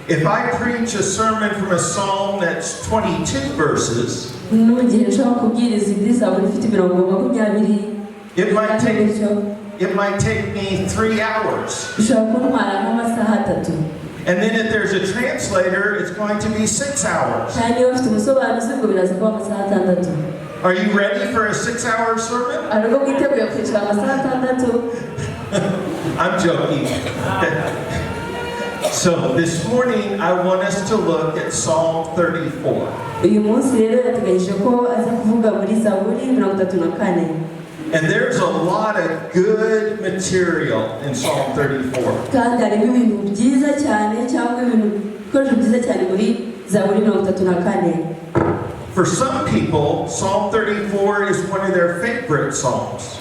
If I preach a sermon from a psalm that's 22 verses, it might take me 3 hours. And then if there's a translator, it's going to be 6 hours. Are you ready for a 6-hour sermon? I'm joking. So this morning I want us to look at Psalm 34. And there's a lot of good material in Psalm 34. For some people, Psalm 34 is one of their favorite psalms.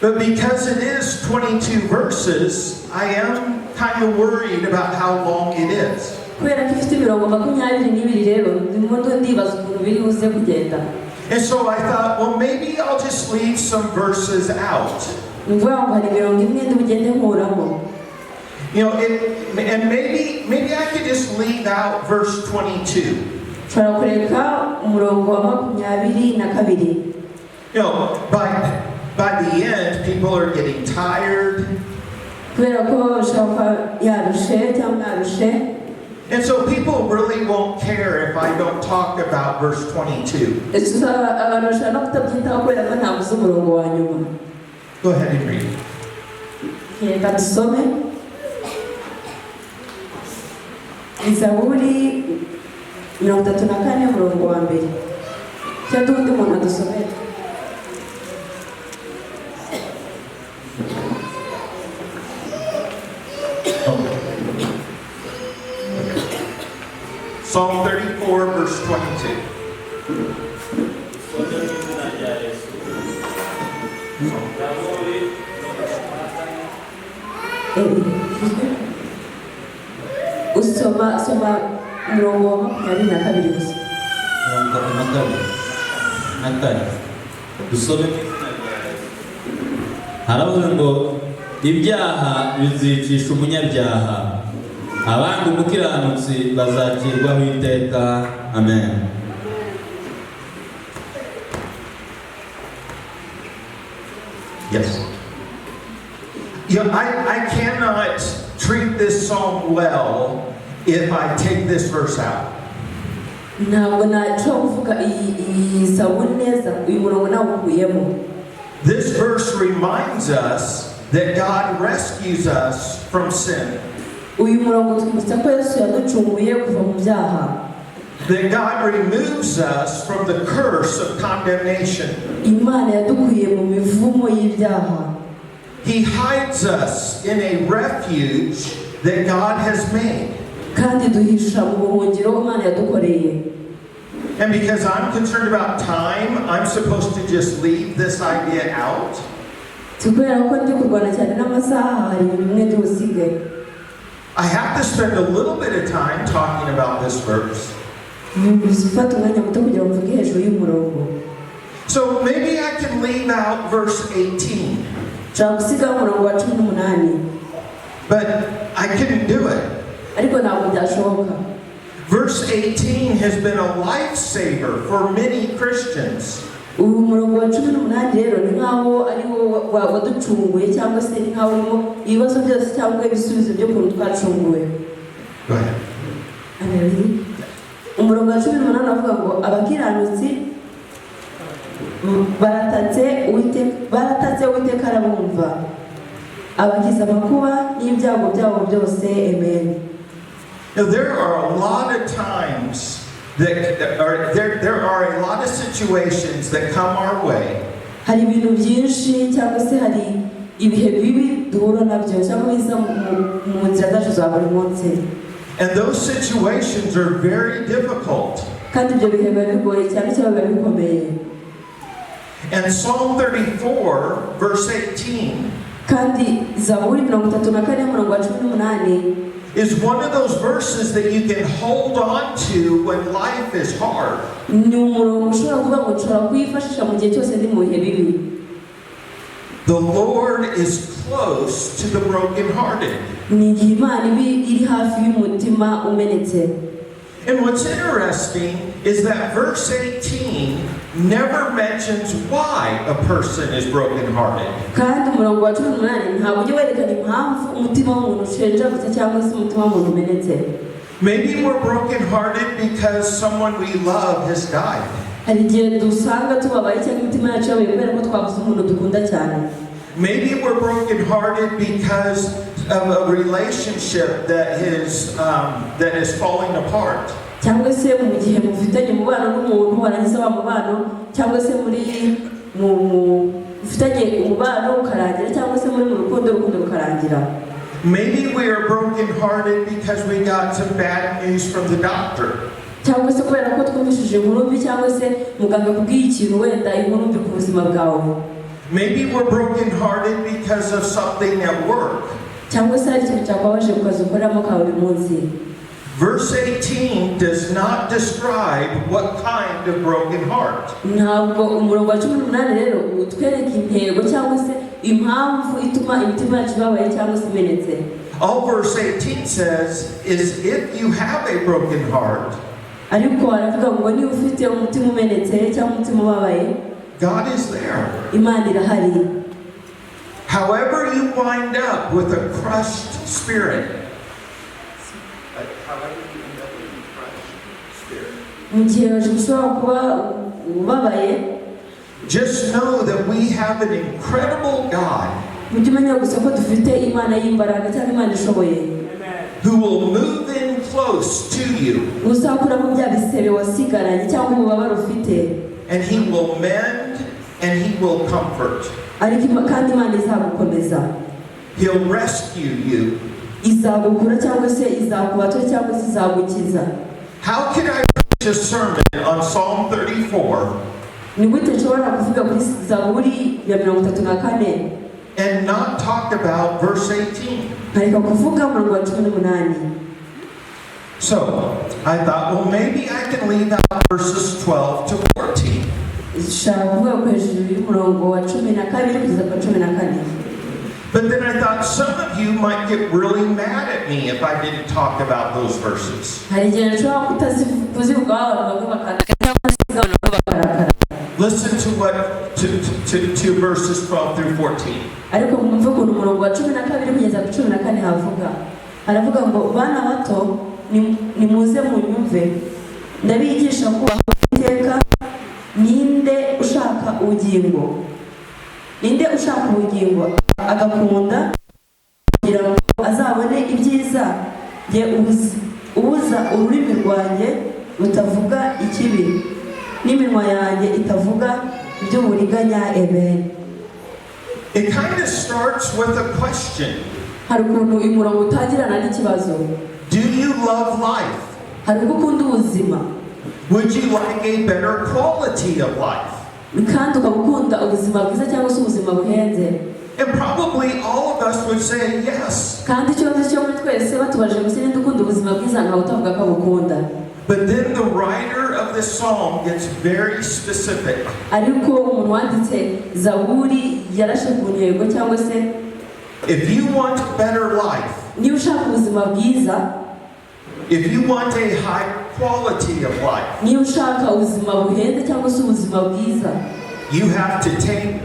But because it is 22 verses, I am kind of worried about how long it is. And so I thought, well, maybe I'll just leave some verses out. You know, and maybe I could just leave out verse 22. You know, by the end, people are getting tired. And so people really won't care if I don't talk about verse 22. Go ahead and read. Zaburi 34 murongo wa mbere. Cyangwa undi muntu adusomera. Psalm 34 verse 22. Soma murongo wa 22 gusa. Dusome. Haravuga ngo ibyaha bizicisha umunyabyaha, abandi umukiranutsi bazacirwaho iteka. Amen. Yes. I cannot treat this psalm well if I take this verse out. This verse reminds us that God rescues us from sin. That God removes us from the curse of condemnation. He hides us in a refuge that God has made. And because I'm concerned about time, I'm supposed to just leave this idea out. I have to spend a little bit of time talking about this verse. So maybe I can leave out verse 18. But I couldn't do it. Verse 18 has been a lifesaver for many Christians. Go ahead. Now, there are a lot of times there are a lot of situations that come our way. And those situations are very difficult. And Psalm 34, verse 18, is one of those verses that you can hold on to when life is hard. ni umurongo ushobora kuvuga ngo nshobora kuyifashisha mu gihe cyose ndi mu bihe bibi. The Lord is close to the brokenhearted. Ni igihe Imana iri hafi y'umutima umenetse. And what's interesting is that verse 18 never mentions why a person is brokenhearted. Kandi umurongo wa 18 ntabwo ujya werekana impamvu umutima w'umuntu ushenjagutse cyangwa se umutima w'umuntu umenetse. Maybe we're brokenhearted because someone we love has died. Hari igihe dusanga tubabaye cyangwa imitima yacu yabaye kubera ko twabuze umuntu dukunda cyane. Maybe we're brokenhearted because of a relationship that is falling apart. Cyangwa se mu gihe mufitanye umubano n'umuntu warangiza wa mubano, cyangwa se muri mufitanye umubano ukarangira, cyangwa se muri mu rukundo rukarangira. Maybe we are brokenhearted because we got some bad news from the doctor. Cyangwa se kubera ko twumvishije inkuru mbi, cyangwa se muganga kubwiye ikintu wenda inkuru mbi ku buzima bwawe. Maybe we're brokenhearted because of something at work. Cyangwa se hari ikintu cyakubabaje ku kazi ukoramo ka buri munsi. Verse 18 does not describe what kind of broken heart. Ntabwo umurongo wa 18 rero utwereka intego cyangwa se impamvu ituma imitima yacu ibabaye cyangwa se imenetse. All verse 18 says is if you have a broken heart, ariko aravuga ngo ni ufite umutima umenetse cyangwa umutima ubabaye, God is there. Imana irahari. However you wind up with a crushed spirit, mu gihe ushobora kuba ubabaye, just know that we have an incredible God mujye umenya gusa ko dufite Imana y'imbaraga cyangwa Imana ishoboye, who will move in close to you, uzakuramo bya bisebe wasigaranye cyangwa ububabare ufite, and He will mend and He will comfort. ariko kandi Imana izagukomeza. He'll rescue you. Izagukura cyangwa se izakubatura cyangwa se izagukiza. How can I preach a sermon on Psalm 34 Ni gute nshobora kuvuga kuri Zaburi ya 34 and not talk about verse 18? nkareka kuvuga umurongo wa 18? So, I thought, well, maybe I can leave out verses 12 to 14. Nshaka kuvuga ko hejuru y'umurongo wa 12 kugeza ku 14. But then I thought some of you might get really mad at me if I didn't talk about those verses. Hari igihe nshobora kuzivuga abantu bakandika cyangwa se abantu bakarakara. Listen to verses 12 through 14. Ariko mwumve ukuntu umurongo wa 12 kugeza ku 14 havuga. Aravuga ngo bana bato nimuze munyumve, ndabigisha kubaha Uwiteka. Ninde ushaka ubugingo? Ninde ushaka ubugingo agakunda kugira ngo azabone ibyiza? Je ubuza ururimi rwanjye rutavuga ikibi, n'iminwa yanjye itavuga iby'uburiganya. Amen. It kind of starts with a question. Hari ukuntu umurongo utagirana n'ikibazo. Do you love life? Hari ukunda ubuzima. Would you like a better quality of life? Kandi ukunda ubuzima bwiza cyangwa se ubuzima buhenze? And probably all of us would say yes. Kandi ikibazo cyo muri twese batubaje gusa ninde ukunda ubuzima bwiza nkaho utavuga ko abukunda. But then the writer of this psalm gets very specific. Ariko umuntu wanditse Zaburi yarashe ku ntego cyangwa se If you want better life, niba ushaka ubuzima bwiza, if you want a high quality of life, niba ushaka ubuzima buhenze cyangwa se ubuzima bwiza, you have to tame,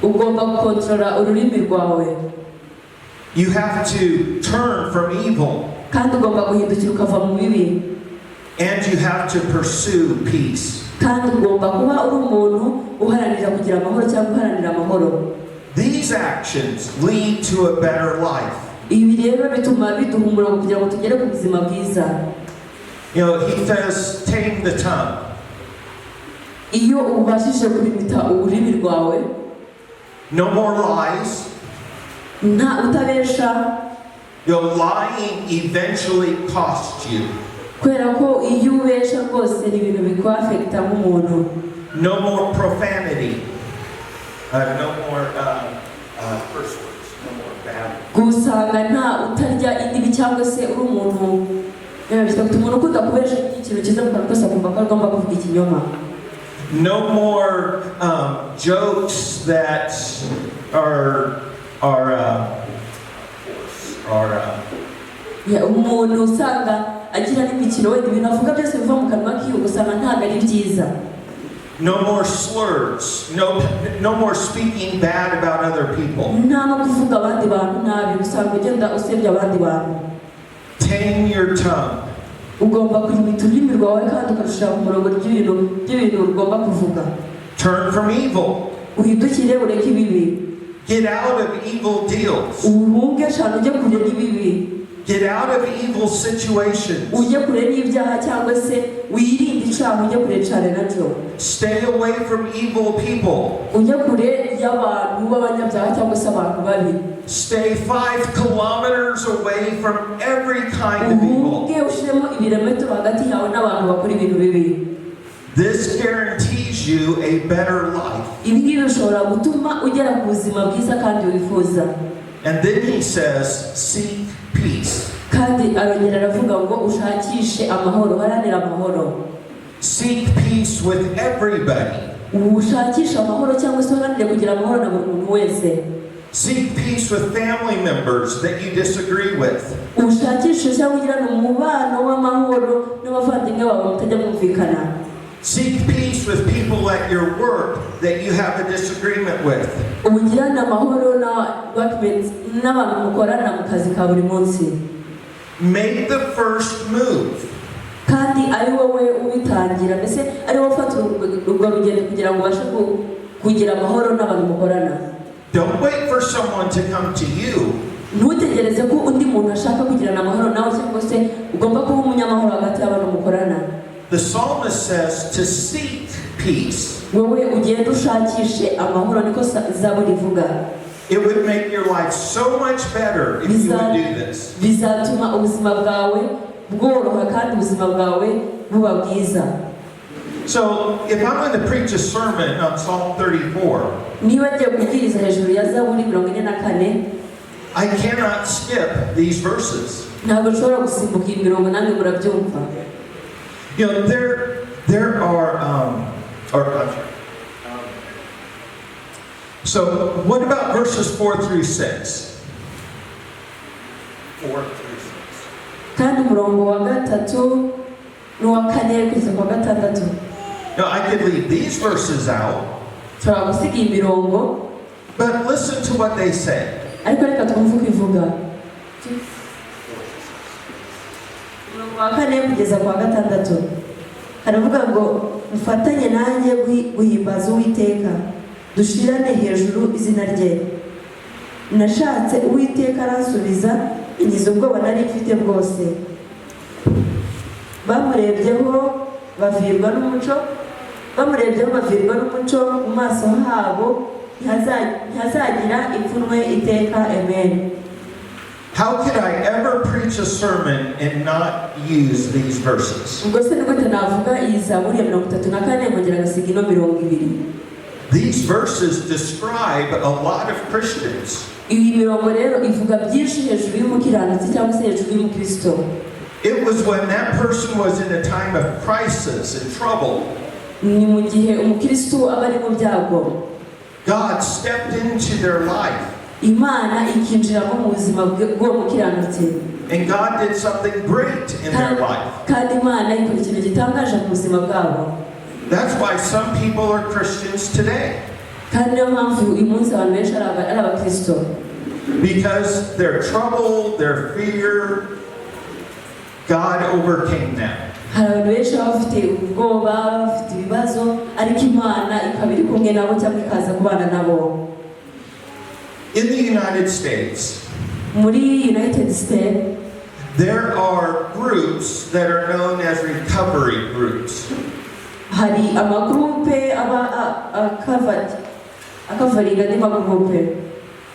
ugomba gukontorora ururimi rwawe. you have to turn from evil, Kandi ugomba guhindukira ukava mu bibi. and you have to pursue peace. Kandi ugomba kuba uri umuntu uharanira kugira amahoro cyangwa uharanira amahoro. These actions lead to a better life. Ibi rero bituma biduha umurongo kugira ngo tugere ku buzima bwiza. You know, he says, tame the tongue. Iyo ubashije kurimita ururimi rwawe, No more lies. nta utabesha. Lying eventually costs you. Kubera ko iyo ubesha rwose ni ibintu bikuafekta nk'umuntu. No more profanity. No more curse words. No more bad gusanga nta utarya indibi cyangwa se uri umuntu bifite umuntu ukunda kubesha ikintu cyiza mu kanwa kose akumva ko agomba kuvuga ikinyoma. No more jokes that are umuntu usanga agira n'imikino wenda ibintu avuga byose biva mu kanwa kiwe usanga ntabwo ari byiza. No more slurs, no more speaking bad about other people. Nta no kuvuga abandi bantu nabi usanga ugenda usebya abandi bantu. Tame your tongue. Ugomba kurimita ururimi rwawe kandi ukarushyira ku murongo ry'ibintu ugomba kuvuga. Turn from evil. Uhindukire ureke ibibi. Get out of evil deals. Uhunge cyane ujye kure n'ibibi. Get out of evil situations. Ujye kure n'ibyaha cyangwa se wirinde icyaha ujye kure cyane nacyo. Stay away from evil people. Ujye kure y'abantu b'abanyabyaha cyangwa se abantu babi. Stay 5 kilometers away from every kind of evil. Uhunge ushiremo ibirometero hagati yawe n'abantu bakora ibintu bibi. This guarantees you a better life. Ibi ngibi bishobora gutuma ugera ku buzima bwiza kandi wifuza. And then he says, seek peace. Kandi arongera aravuga ngo ushakishe amahoro, haranira amahoro. Seek peace with everybody. Ushakishe amahoro cyangwa se haranire kugira amahoro na buri muntu wese. Seek peace with family members that you disagree with. Ushakishe cyangwa ugirane umubano w'amahoro n'abavandimwe bawe mutajya mwumvikana. Seek peace with people at your work that you have a disagreement with. Ugirane amahoro na workmates n'abantu mukorana mu kazi ka buri munsi. Make the first move. Kandi ari wowe ubitangira, mbese ari wowe ufata urwo rugendo kugira ngo ubashe kugira amahoro n'abantu mukorana. Don't wait for someone to come to you. Ntutegereze ko undi muntu ashaka kugirana amahoro nawe cyangwa se ugomba kuba umunyamahoro hagati y'abantu mukorana. The psalmist says to seek peace. Wowe ugenda ushakishe amahoro niko Zaburi ivuga. It would make your life so much better if you would do this. Bizatuma ubuzima bwawe bworoha kandi ubuzima bwawe buba bwiza. So, if I'm going to preach a sermon on Psalm 34, niba ngiye kubwiriza hejuru ya Zaburi 44, I cannot skip these verses. ntabwo nshobora gusimbuka iyi mirongo namwe murabyumva. You know, there are, so what about verses 4 through 6? 4 through 6. Kandi umurongo wa gatatu n'uwa kane kugeza ku wa gatandatu. Now, I could leave these verses out, Nshobora gusiga iyi mirongo, but listen to what they say. ariko reka twumve uko ivuga. Umurongo wa kane kugeza ku wa gatandatu haravuga ngo mufatanye nanjye guhimbaza Uwiteka, dushirane hejuru izina rye. Nashatse Uwiteka aransubiza, ingize ubwoba nari mfite bwose. Bamurebyeho bavirwa n'umuco mu maso habo ntihazagira ipfunwe iteka. Amen. How could I ever preach a sermon and not use these verses? Ubwo se nigute navuga iyi Zaburi ya 34 nkongera ngasiga ino 20? These verses describe a lot of Christians. Iyi mirongo rero ivuga byinshi hejuru y'umukiranutsi cyangwa se hejuru y'umukristo. It was when that person was in a time of crisis and trouble. Ni mu gihe umukristo aba ari mu byago. God stepped into their life. Imana ikinjiramo mu buzima bw'uwo mukiranutsi. And God did something great in their life. Kandi Imana ikora ikintu gitangaje mu buzima bwabo. That's why some people are Christians today. Kandi niyo mpamvu uyu munsi abantu benshi ari abakristo. Because their trouble, their fear, God overcame them. Hari abantu benshi baba bafite ubwoba, bafite ibibazo, ariko Imana ikaba iri kumwe nabo cyangwa ikaza kubana nabo. In the United States, muri United States, there are groups that are known as recovery groups. Hari amagrupe akavaringa ni magrupe.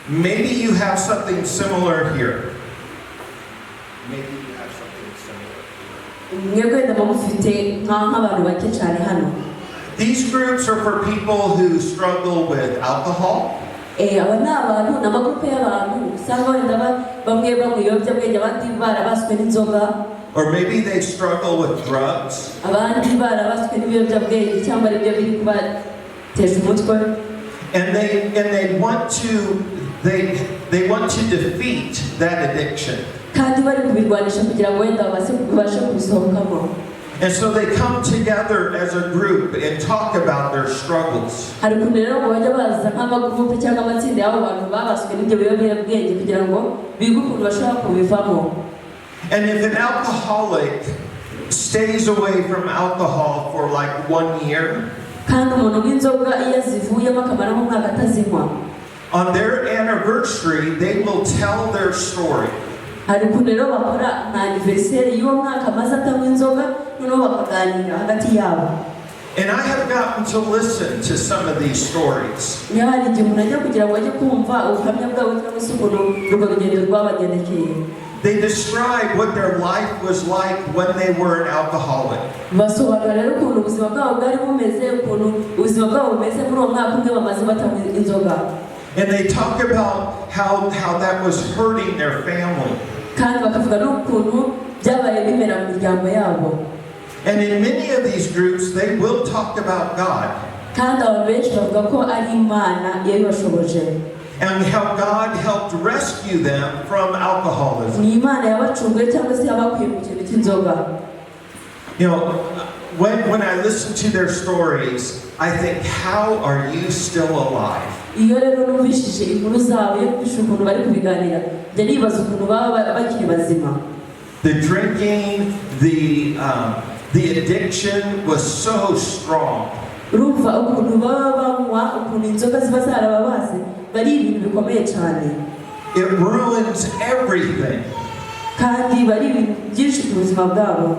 Maybe you have something similar here. These groups are for people who struggle with alcohol. aba abantu n'amagurupe y'abantu usanga wenda bamwe bamuyobya bwenge abandi barabaswe n'inzoga. Or maybe they struggle with drugs. Abandi barabaswe n'ibiyobyabwenge cyangwa ibyo biri kubateza umutwe. And they want to defeat that addiction. Kandi bari kubirwanisha kugira ngo wenda babashe kubisohokamo. And so they come together as a group and talk about their struggles. Hari ukuntu rero ngo bajya baza nk'amagurupe cyangwa amatsinda y'abo bantu babaswe n'ibyo biyobyabwenge kugira ngo bige ukuntu bashobora kubivamo. And if an alcoholic stays away from alcohol for like 1 year, kandi umuntu w'inzoga iyo azivuyemo akamara nk'umwaka atazinywa, on their anniversary they will tell their story. hari ukuntu rero bakora nka anniversary y'uwo mwaka amaze atanywa inzoga noneho bakaganira hagati yabo. And I have gotten to listen to some of these stories. Niyo hari igihe umuntu ajya kugira ngo ajye kumva ubuhamya bwabo cyangwa se ukuntu urwo rugendo rwabagendekeye. They describe what their life was like when they were an alcoholic. Basobanura rero ukuntu ubuzima bwabo bwari bumeze, ukuntu ubuzima bwabo bumeze muri uwo mwaka umwe bamaze batanywa inzoga. And they talk about how that was hurting their family. Kandi bakavuga n'ukuntu byabaye bimera mu miryango yabo. And in many of these groups they will talk about God. Kandi abantu benshi bavuga ko ari Imana yabibashoboje. And how God helped rescue them from alcoholism. Ni Imana yabacunguye cyangwa se yabakuye mu kintu cy'inzoga. You know, when I listen to their stories, I think, how are you still alive? Iyo rero numvishije inkuru zabo yo kwisha ukuntu bari kubiganira, njya nibaza ukuntu baba bakiri bazima. The drinking, the addiction was so strong. Urumva ukuntu baba banywa, ukuntu inzoga ziba zarababaze, bari ibintu bikomeye cyane. It ruins everything. Kandi bari ibintu byinshi ku buzima bwabo.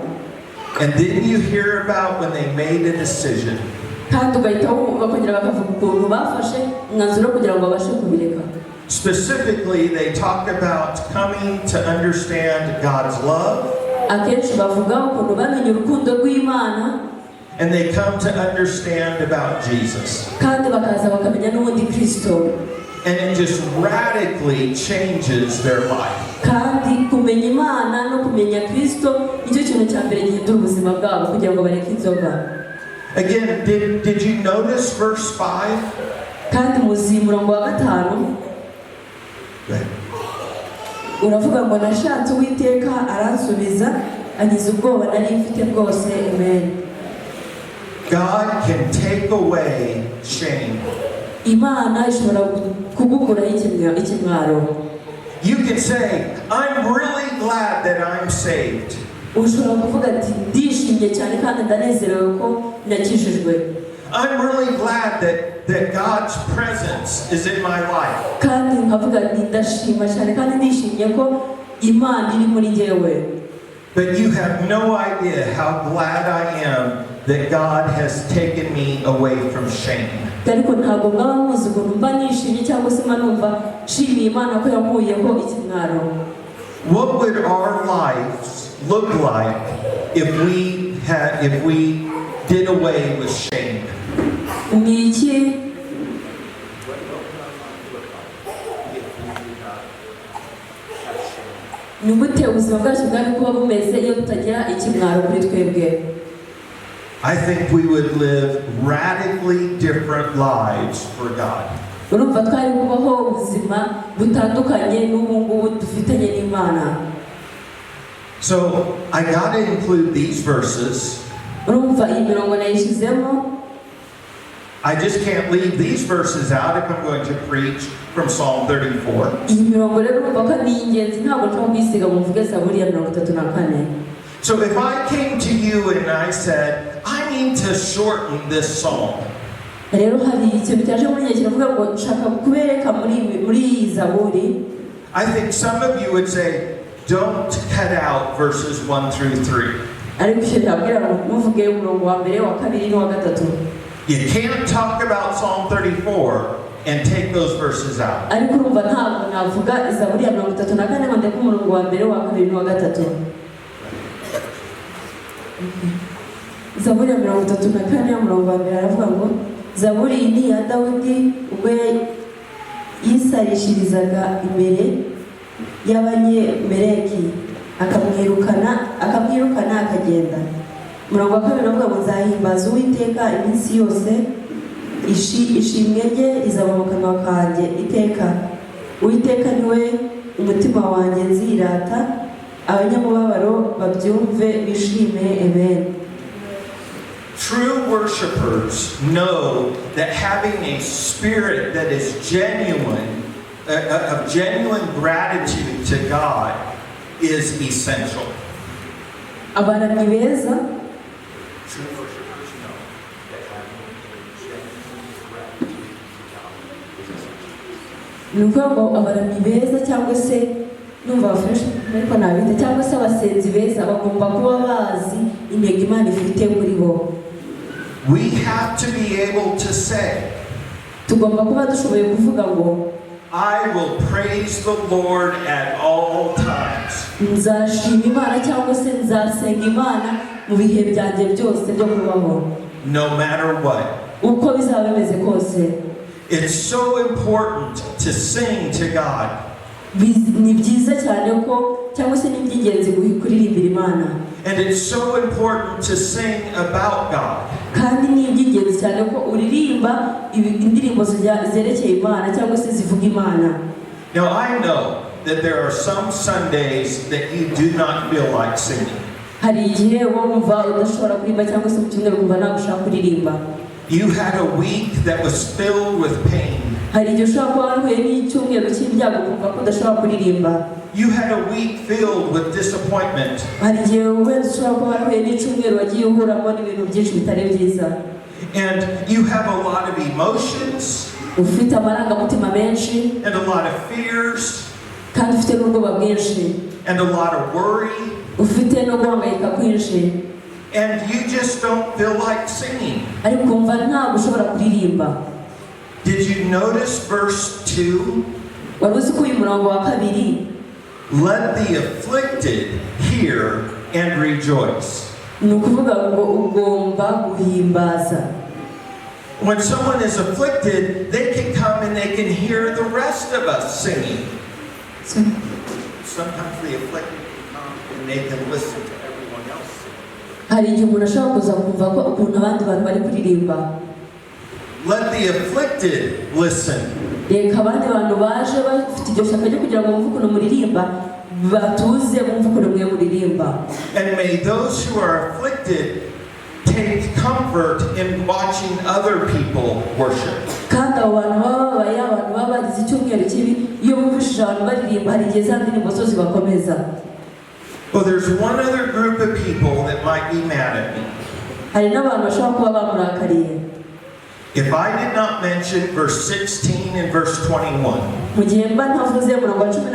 And then you hear about when they made a decision. Kandi ugahita wumva kugira bakavuga ukuntu bafashe umwanzuro kugira ngo babashe kubireka. Specifically, they talk about coming to understand God's love. Akenshi bavuga ukuntu bamenye urukundo rw'Imana. And they come to understand about Jesus. Kandi bakaza bakamenya n'ubundi Kristo. And it just radically changes their life. Kandi kumenya Imana no kumenya Kristo nicyo kintu cya mbere gihindura ubuzima bwabo kugira ngo bareke inzoga. Again, did you notice verse 5? Kandi muzi murongo wa 5. Uravuga ngo nashatse Uwiteka aransubiza angize ubwoba nari mfite bwose. Amen. God can take away shame. Imana ishobora kugukuraho ikimwaro. You can say, I'm really glad that I'm saved. Ushobora kuvuga ati ndishimye cyane kandi ndanezerewe ko nakijijwe. I'm really glad that God's presence is in my life. Kandi nkavuga ati ndashima cyane kandi ndishimye ko Imana iri muri njyewe. But you have no idea how glad I am that God has taken me away from shame. Ariko ntabwo mwaba muzi ukuntu mba nishimye cyangwa se numva nshimiye Imana ko yankuyeho ikimwaro. What would our lives look like if we did away with shame? Niki nubute ubuzima bwacu bwari kuba bumeze iyo tutagira ikimwaro kuri twebwe? I think we would live radically different lives for God. Urumva twari kubaho ubuzima butandukanye n'ubu ngubu dufitanye n'Imana. So I got to include these verses. Urumva iyi mirongo nayishizemo. I just can't leave these verses out if I'm going to preach from Psalm 34. Iyi mirongo rero urumva ko ni ingenzi ntabwo nshobora kwisiga mu mvuge Zaburi ya 34. So if I came to you and I said, I need to shorten this psalm. Rero hari ikintu cyaje muri njye kiravuga ngo nshaka kubereka muri iyi Zaburi. I think some of you would say, don't cut out verses 1 through 3. Ariko nshobora ngo muvuge umurongo wa mbere wa kabiri n'uwa gatatu. You can't talk about Psalm 34 and take those verses out. Ariko urumva ntabwo navuga Zaburi ya 34 ngo ndeke umurongo wa mbere wa kabiri n'uwa gatatu. Zaburi ya 34 umurongo wa mbere aravuga ngo Zaburi ni ya Dawidi ubwo yisarishirizaga imbere y'abanyemeleki akamwirukana akagenda. Umurongo wa 2 uvuga ngo nzahimbaza Uwiteka iminsi yose, ishimwe rye rizaba mu kanwa kanjye iteka. Uwiteka niwe umutima wanjye nzirata, abanyamubabaro babyumve bishime. Amen. True worshipers know that having a spirit that is genuine, of genuine gratitude to God, is essential. Abaramyi beza True worshipers know that having a genuine gratitude to God is essential. ni ukuvuga ngo abaramyi beza cyangwa se numva bafashe ariko nabita cyangwa se abasenzi beza bagomba kuba bazi intego Imana ifite muri bo. We have to be able to say, tugomba kuba dushoboye kuvuga ngo I will praise the Lord at all times. nzashima Imana cyangwa se nzasenga Imana mu bihe byanjye byose byo kubaho, No matter what. uko bizaba bimeze kose. It's so important to sing to God. Ni byiza cyane ko cyangwa se ni by'ingenzi kuririmbira Imana, And it's so important to sing about God. kandi ni iby'ingenzi cyane ko uririmba indirimbo zerekeye Imana cyangwa se zivuga Imana. Now I know that there are some Sundays that you do not feel like singing. Hari igihe wumva udashobora kuririmba cyangwa se mu cyumweru kumva ntabwo ushaka kuririmba. You had a week that was filled with pain. Hari igihe ushobora kuba wahuye n'icyumweru cy'ibyago kumva ko udashobora kuririmba. You had a week filled with disappointment. Hari igihe wenda ushobora kuba wahuye n'icyumweru wagiye uhuramo n'ibintu byinshi bitari byiza. And you have a lot of emotions. Ufite amarangamutima menshi. And a lot of fears. Kandi ufite n'ubwoba bwinshi. And a lot of worry. Ufite no guhangayika kwinshi. And you just don't feel like singing. Ariko kumva ntabwo ushobora kuririmba. Did you notice verse 2? Wari uzi ko uyu murongo wa 2, let the afflicted hear and rejoice. ni ukuvuga ngo ugomba guhimbaza. When someone is afflicted, they can come and they can hear the rest of us singing. Sometimes the afflicted can come and they can listen to everyone else sing. Hari igihe umuntu ashobora kuza kumva ko ukuntu abandi bantu bari kuririmba. Let the afflicted listen. Reka abandi bantu baje bafite iryo shaka ryo kugira ngo bumve ukuntu muririmba batuze bumve ukuntu mwe muririmba. And may those who are afflicted take comfort in watching other people worship. Kandi abo bantu bababaye, abantu baba bagize icyumweru kibi, iyo bumvishije abantu baririmba hari igihe za ndirimbo zo zibakomeza. Well, there's one other group of people that might be mad at me. Hari n'abantu bashobora kuba bamurakariye. If I did not mention verse 16 and verse 21. Mu gihe mba ntavuze umurongo wa 16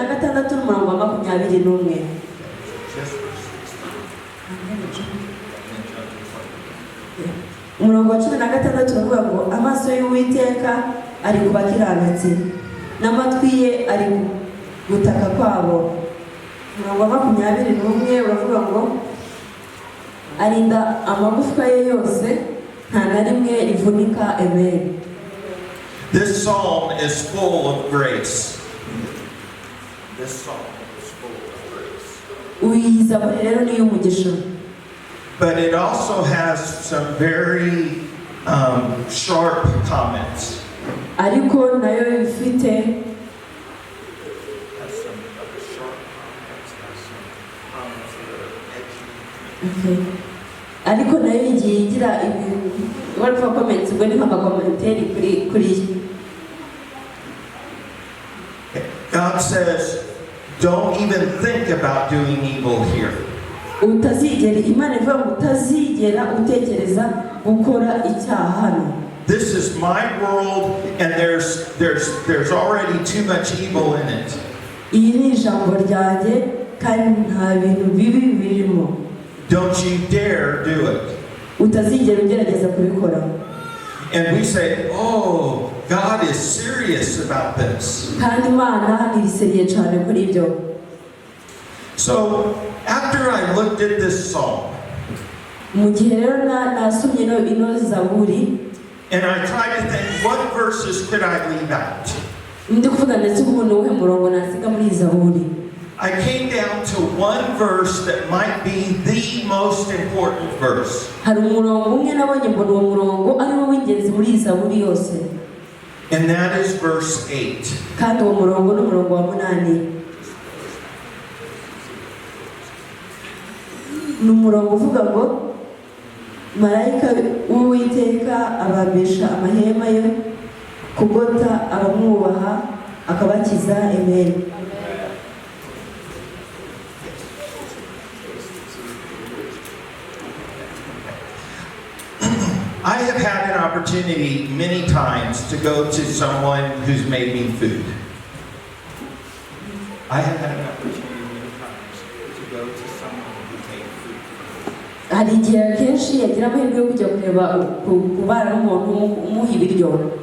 n'umurongo wa 21. Umurongo wa 16 uravuga ngo amaso y'Uwiteka ari ku bakiranutsi n'amatwi ye ari gutaka kwabo. Umurongo wa 21 uravuga ngo arinda amagufwa ye yose nta na rimwe rivunika. Amen. This psalm is full of grace. This psalm is full of grace. Uyi Zaburi rero ni y'umugisha. But it also has some very sharp comments. Ariko nayo ifite ariko nayo igiye igira ibintu wari kuba comments ubwo ni nk'amakomenteri kuri God says, don't even think about doing evil here. utazigera Imana ivuga ngo utazigera utekereza gukora icyaha hano. This is my world and there's already too much evil in it. Iyi ni ijambo ryanjye kandi nta bintu bibi birimo. Don't you dare do it. Utazigera ugerageza kubikora. And we say, oh, God is serious about this. Kandi Imana ni seriye cyane kuri ibyo. So, after I looked at this psalm, mu gihe rero nasomye ino Zaburi, and I tried to think, what verses could I leave out? ndi kuvuga ndetse umuntu uhe murongo nasiga muri Zaburi. I came down to one verse that might be the most important verse. Hari umurongo umwe nabonye mbona uwo murongo ari wo w'ingenzi muri Zaburi yose. And that is verse 8. Kandi uwo murongo ni umurongo wa 8. Ni umurongo uvuga ngo marayika w'Uwiteka abambisha amahema yo kugota abamwubaha akabakiza. Amen. I have had an opportunity many times to go to someone who's made me food. I have had an opportunity many times to go to someone who made food. Hari igihe kenshi yagira amahirwe yo kujya kureba kubana n'umuntu umuha ibiryo.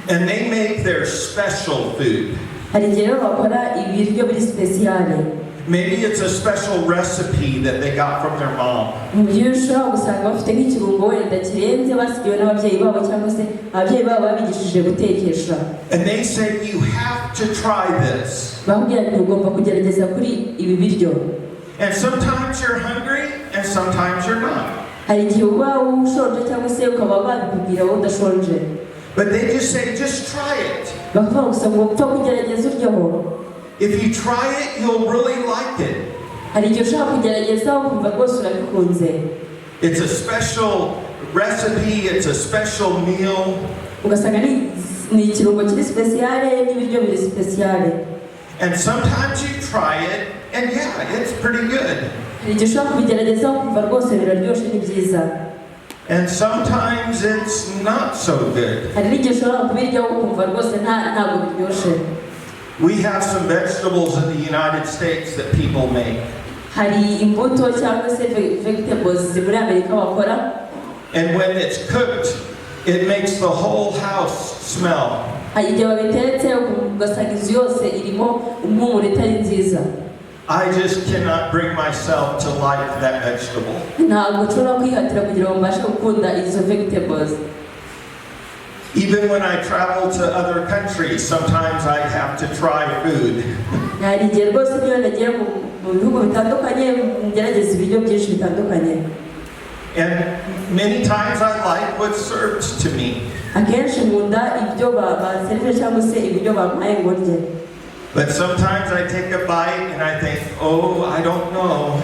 And they make their special food. Hari igihe rero bakora ibiryo biri speciale. Maybe it's a special recipe that they got from their mom. Ushobora gusanga bafite nk'ikirungo wenda kirenze basigiwe n'ababyeyi babo cyangwa se ababyeyi babo babigishije gutekesha. And they say you have to try this. Bakubwira ati ugomba kugerageza kuri ibi biryo. And sometimes you're hungry and sometimes you're not. Hari igihe uba ushonje cyangwa se ukaba babikubwira wowe udashonje. But they just say just try it. Bakavuga gusa ngo upfa kugerageza uryaho. If you try it, you'll really like it. Hari igihe ushaka kugerageza ukumva rwose urabikunze. It's a special recipe, it's a special meal. Ugasanga ni ikirungo kiri speciale n'ibiryo biri speciale. And sometimes you try it and yeah, it's pretty good. Hari igihe ushaka kubigerageza ukumva rwose biraryoshe ni byiza. And sometimes it's not so good. Hari n'igihe ushobora kubirya ukumva rwose ntabwo biryoshe. We have some vegetables in the United States that people make. Hari imbuto cyangwa se vegetables muri Amerika bakora. And when it's cooked, it makes the whole house smell. Hari igihe babitetse ugasanga inzu yose irimo impumuro itari nziza. I just cannot bring myself to like that vegetable. Ntabwo nshobora kwihatira kugira ngo mbashe gukunda izo vegetables. Even when I travel to other countries, sometimes I have to try food. Hari igihe rwose niyo nagiye mu bihugu bitandukanye ngerageza ibiryo byinshi bitandukanye. And many times I like what's served to me. Akenshi nkunda ibyo baserve cyangwa se ibiryo bampaye ngo ndye. But sometimes I take a bite and I think, oh, I don't know.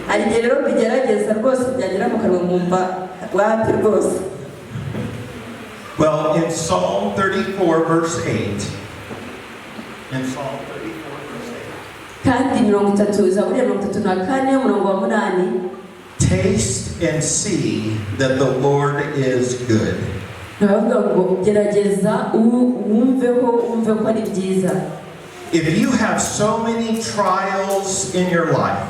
Hari igihe rero bigerageza rwose byagera mu kanwa nkumva wapi rwose. Well, in Psalm 34, verse 8, in Psalm 34, verse 8, kandi Zaburi 34 umurongo wa 8, taste and see that the Lord is good. navuga ngo gerageza wumve ko ari byiza. If you have so many trials in your life,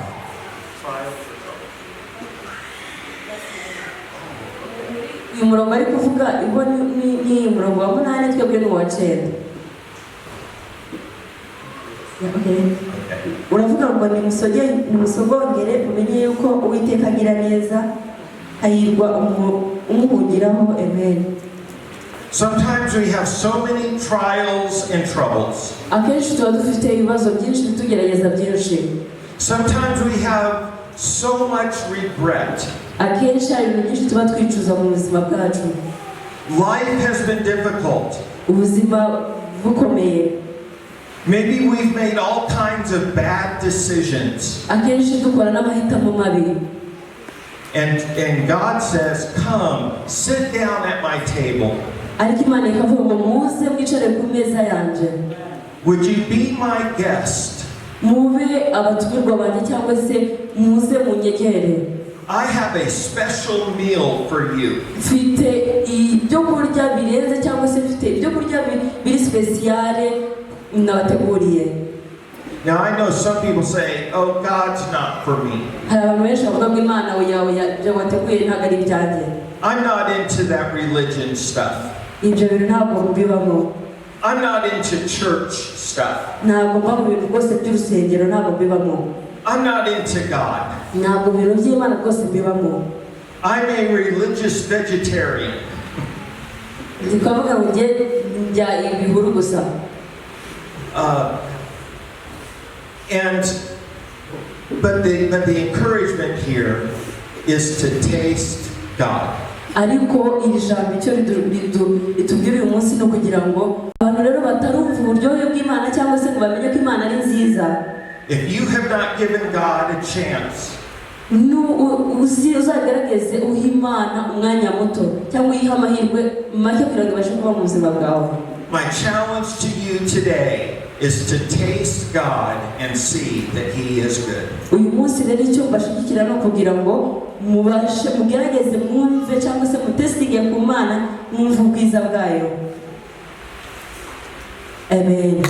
uyu murongo ari kuvuga ibo ni umurongo wa 8 twebwe ni uwa 9. Uravuga ngo nimusogongere mumenye yuko Uwiteka agira neza hahirwa umuhungiraho. Amen. sometimes we have so many trials and troubles. Akenshi tuba dufite ibibazo byinshi bitugerageza byinshi. Sometimes we have so much regret. Akenshi hari ibintu byinshi tuba twicuza mu buzima bwacu. Life has been difficult. Ubuzima bukomeye. Maybe we've made all kinds of bad decisions. Akenshi dukora n'amahitamo mabi. And God says, come, sit down at my table. Ariko Imana ikavuga ngo muze mwicare ku meza yanje. Would you be my guest? Mube abatumirwa banjye cyangwa se muze munyegere. I have a special meal for you. Mfite ibyo kurya birenze cyangwa se mfite ibyo kurya biri speciale nabateguriye. Now I know some people say, oh, God's not for me. Hari abantu benshi bavuga ngo Imana ibyo wateguye ntabwo ari ibyanjye. I'm not into that religion stuff. Ibyo bintu ntabwo mbibamo. I'm not into church stuff. Ntabwo mba mu bintu rwose by'urusengero ntabwo mbibamo. I'm not into God. Ntabwo mu bintu by'Imana rwose mbibamo. I'm a religious vegetarian. Zikavuga ngo njye ndya ibihuru gusa. But the encouragement here is to taste God. Ariko iri jambo icyo ritubwira uyu munsi no kugira ngo abantu rero batarumva uburyohe bw'Imana cyangwa se ngo bamenye ko Imana ari nziza. If you have not given God a chance, uzagerageze uha Imana umwanya muto cyangwa uyiha amahirwe make kugira ngo ibashe kuba mu buzima bwawe. My challenge to you today is to taste God and see that He is good. Uyu munsi rero icyo mbashikira no kugira ngo mugerageze mwumve cyangwa se mutestinge ku Mana mwumve ubwiza bwayo. Amen.